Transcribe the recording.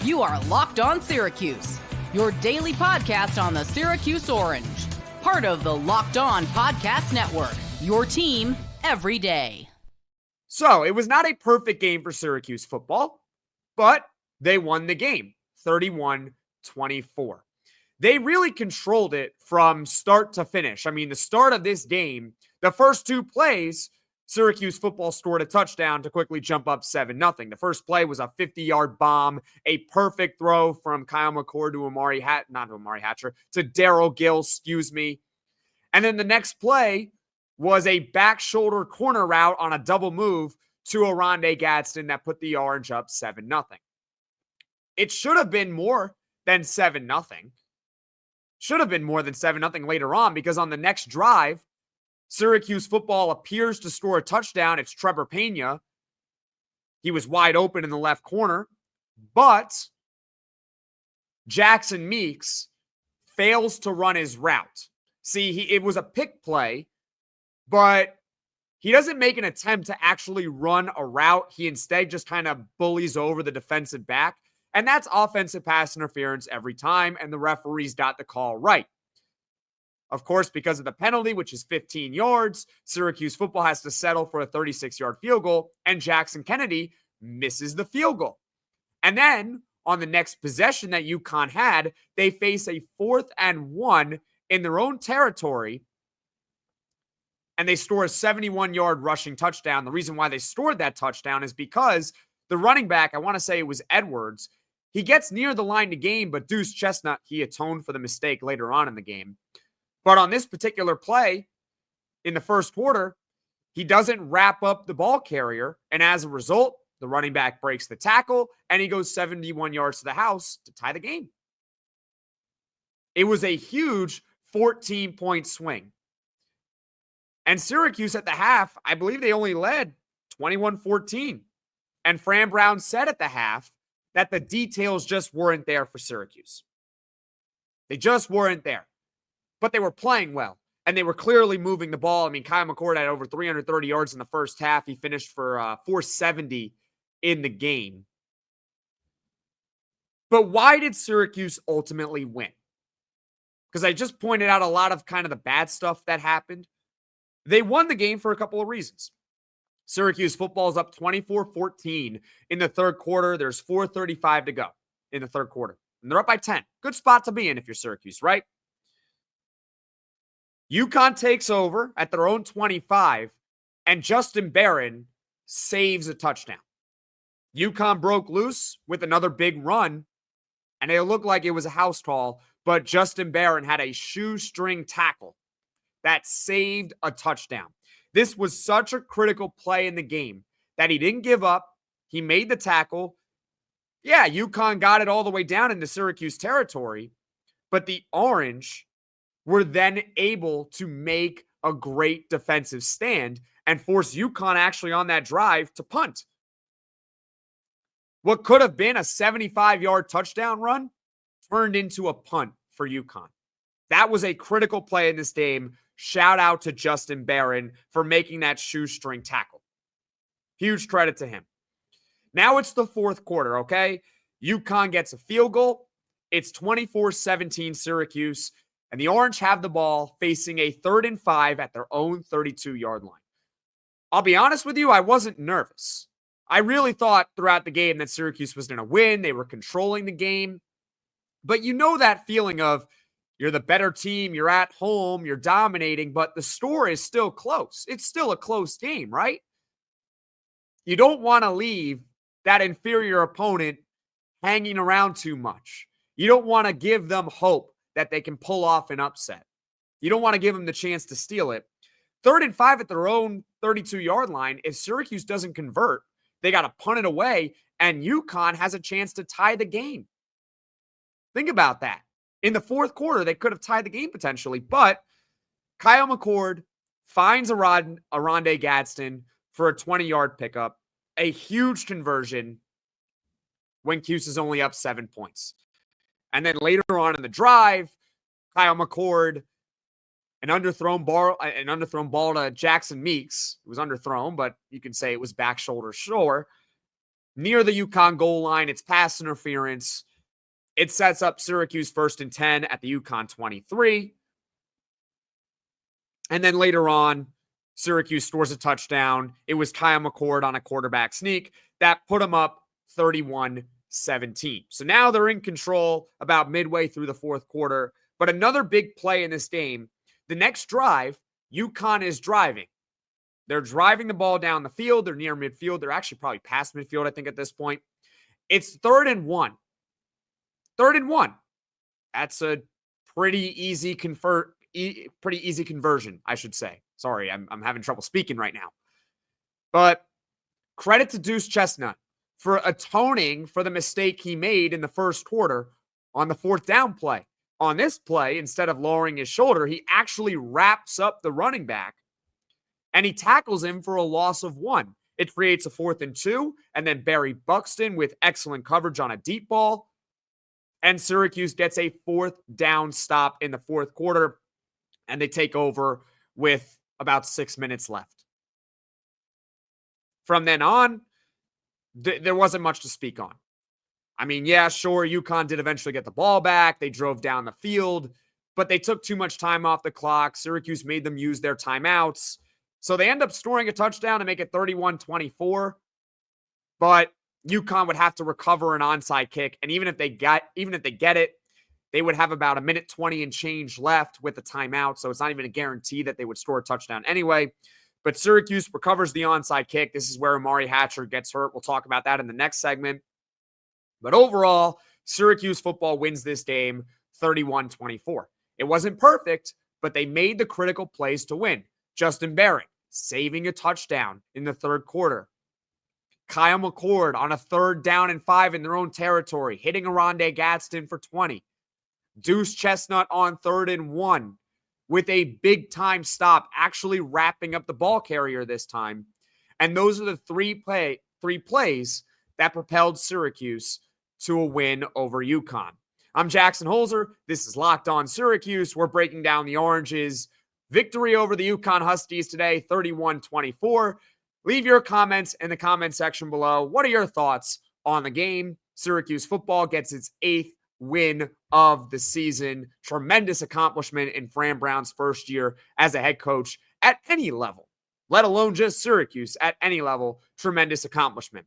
You are Locked On Syracuse, your daily podcast on the Syracuse Orange. Part of the Locked On Podcast Network, your team every day. So, it was not a perfect game for Syracuse football, but they won the game, 31-24. They really controlled it from start to finish. I mean, the start of this game, the first two plays, Syracuse football scored a touchdown to quickly jump up 7-0. The first play was a 50-yard bomb, a perfect throw from Kyle McCord to Darrell Gill, And then the next play was a back shoulder corner route on a double move to Oronde Gadsden that put the Orange up 7-0. It should have been more than 7-0. Should have been more than 7-0 later on, because on the next drive, Syracuse football appears to score a touchdown. It's Trebor Pena. He was wide open in the left corner, but Jackson Meeks fails to run his route. See, it was a pick play, but he doesn't make an attempt to actually run a route. He instead just kind of bullies over the defensive back, and that's offensive pass interference every time, and the referees got the call right. Of course, because of the penalty, which is 15 yards, Syracuse football has to settle for a 36-yard field goal, and Jackson Kennedy misses the field goal. And then, on the next possession that UConn had, they face a 4th and 1 in their own territory, and they score a 71-yard rushing touchdown. The reason why they scored that touchdown is because the running back, I want to say it was Edwards, he gets near the line to gain, but Duce Chestnut, he atoned for the mistake later on in the game. But on this particular play, in the first quarter, he doesn't wrap up the ball carrier, and as a result, the running back breaks the tackle, and he goes 71 yards to the house to tie the game. It was a huge 14-point swing. And Syracuse at the half, I believe they only led 21-14. And Fran Brown said at the half that the details just weren't there for Syracuse. They just weren't there. But they were playing well, and they were clearly moving the ball. I mean, Kyle McCord had over 330 yards in the first half. He finished for 470 in the game. But why did Syracuse ultimately win? Because I just pointed out a lot of kind of the bad stuff that happened. They won the game for a couple of reasons. Syracuse football is up 24-14 in the third quarter. There's 4:35 to go in the third quarter. And they're up by 10. Good spot to be in if you're Syracuse, right? UConn takes over at their own 25, and Justin Barron saves a touchdown. UConn broke loose with another big run, and it looked like it was a house call, but Justin Barron had a shoestring tackle that saved a touchdown. This was such a critical play in the game that he didn't give up. He made the tackle. Yeah, UConn got it all the way down into Syracuse territory, but the Orange were then able to make a great defensive stand and force UConn actually on that drive to punt. What could have been a 75-yard touchdown run turned into a punt for UConn. That was a critical play in this game. Shout out to Justin Barron for making that shoestring tackle. Huge credit to him. Now it's the fourth quarter, okay? UConn gets a field goal. It's 24-17 Syracuse. And the Orange have the ball facing a 3rd and 5 at their own 32-yard line. I'll be honest with you, I wasn't nervous. I really thought throughout the game that Syracuse was going to win. They were controlling the game. But you know that feeling of you're the better team, you're at home, you're dominating, but the score is still close. It's still a close game, right? You don't want to leave that inferior opponent hanging around too much. You don't want to give them hope that they can pull off an upset. You don't want to give them the chance to steal it. 3rd and 5 at their own 32-yard line. If Syracuse doesn't convert, they got to punt it away, and UConn has a chance to tie the game. Think about that. In the fourth quarter, they could have tied the game potentially, but Kyle McCord finds Oronde Gadsden for a 20-yard pickup, a huge conversion when Cuse is only up 7 points. And then later on in the drive, Kyle McCord, an underthrown ball to Jackson Meeks. It was underthrown, but you can say it was back shoulder sure. near the UConn goal line. It's pass interference. It sets up Syracuse 1st and 10 at the UConn 23. And then later on, Syracuse scores a touchdown. It was Kyle McCord on a quarterback sneak that put them up 31-17. So now they're in control about midway through the fourth quarter. But another big play in this game, the next drive, UConn is driving. They're driving the ball down the field. They're near midfield. They're actually probably past midfield, I think, at this point. It's 3rd and 1. 3rd and 1. That's a pretty easy conversion, I should say. Sorry, I'm having trouble speaking right now. But credit to Duce Chestnut for atoning for the mistake he made in the first quarter on the 4th down play. On this play, instead of lowering his shoulder, he actually wraps up the running back and he tackles him for a loss of 1. It creates a 4th and 2, and then Barry Buxton with excellent coverage on a deep ball. And Syracuse gets a 4th down stop in the fourth quarter, and they take over with about 6 minutes left. From then on, there wasn't much to speak on. I mean, yeah, sure, UConn did eventually get the ball back. They drove down the field, but they took too much time off the clock. Syracuse made them use their timeouts. So they end up scoring a touchdown to make it 31-24. But UConn would have to recover an onside kick. And even if they get it, they would have about 1:20 and change left with the timeout. So it's not even a guarantee that they would score a touchdown anyway. But Syracuse recovers the onside kick. This is where Umari Hatcher gets hurt. We'll talk about that in the next segment. But overall, Syracuse football wins this game 31-24. It wasn't perfect, but they made the critical plays to win. Justin Barron saving a touchdown in the third quarter. Kyle McCord on a 3rd down and 5 in their own territory, hitting Oronde Gadsden for 20. Duce Chestnut on 3rd and 1 with a big-time stop, actually wrapping up the ball carrier this time. And those are the three plays that propelled Syracuse to a win over UConn. I'm Jackson Holzer. This is Locked On Syracuse. We're breaking down the Oranges' victory over the UConn Huskies today, 31-24. Leave your comments in the comment section below. What are your thoughts on the game? Syracuse football gets its 8th win of the season. Tremendous accomplishment in Fran Brown's first year as a head coach at any level, let alone just Syracuse at any level. Tremendous accomplishment.